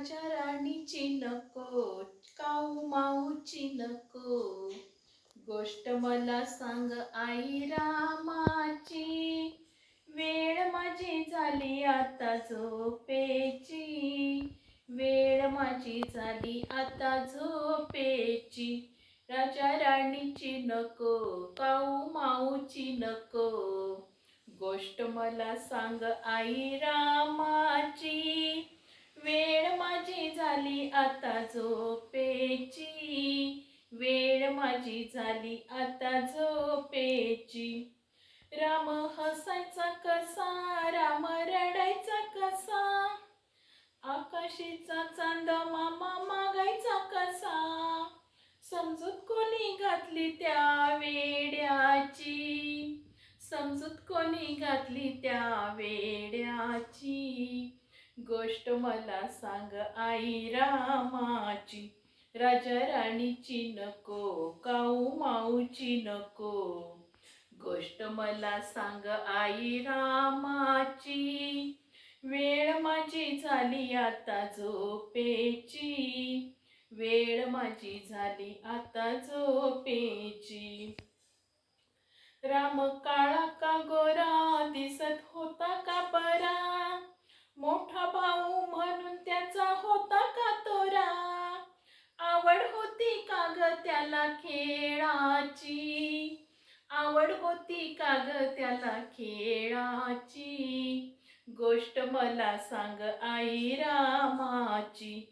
राजा राणीची नको, काऊ माऊची नको, गोष्ट मला सांग आई रामाची. वेळ माझी झाली आता झोपेची, वेळ माझी झाली आता झोपेची. राजा राणीची नको, काऊ माऊची नको, गोष्ट मला सांग आई रामाची. वेळ माझी झाली आता झोपेची, वेळ माझी झाली आता झोपेची. राम हसायचा कसा, राम रडायचा कसा, आकाशीचा चांद मामा मागायचा कसा. समजूत कोणी घातली त्या वेड्याची, समजूत कोणी घातली त्या वेड्याची, गोष्ट मला सांग आई रामाची. राजा राणीची नको, काऊ माऊची नको, गोष्ट मला सांग आई रामाची. वेळ माझी झाली आता झोपेची, वेळ माझी झाली आता झोपेची. राम काळा का गोरा दिसत होता का बरा, मोठा भाऊ म्हणून त्याचा होता का तोरा. आवड होती का ग त्याला खेळाची, आवड होती का ग त्याला खेळाची, गोष्ट मला सांग आई रामाची.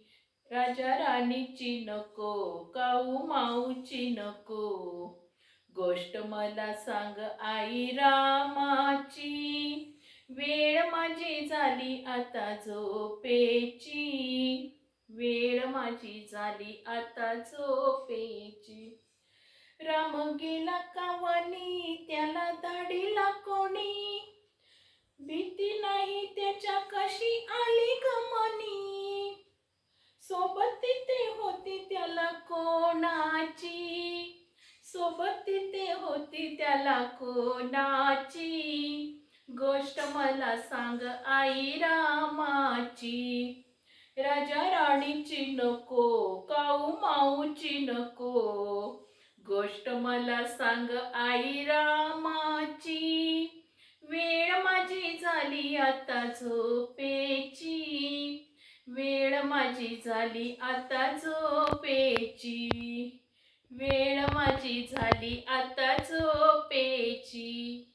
राजा राणीची नको, काऊ माऊची नको, गोष्ट मला सांग आई रामाची. वेळ माझी झाली आता झोपेची, वेळ माझी झाली आता झोपेची. राम गेला का वनी, त्याला दाढीला कोणी, भीती नाही त्याच्या कशी आली गमनी. सोबत तिथे होती त्याला कोणाची, सोबत तिथे होती त्याला कोणाची, गोष्ट मला सांग आई रामाची. राजा राणीची नको, काऊ माऊची नको, गोष्ट मला सांग आई रामाची. वेळ माझी झाली आता झोपेची, वेळ माझी झाली आता झोपेची, वेळ माझी झाली आता झोपेची.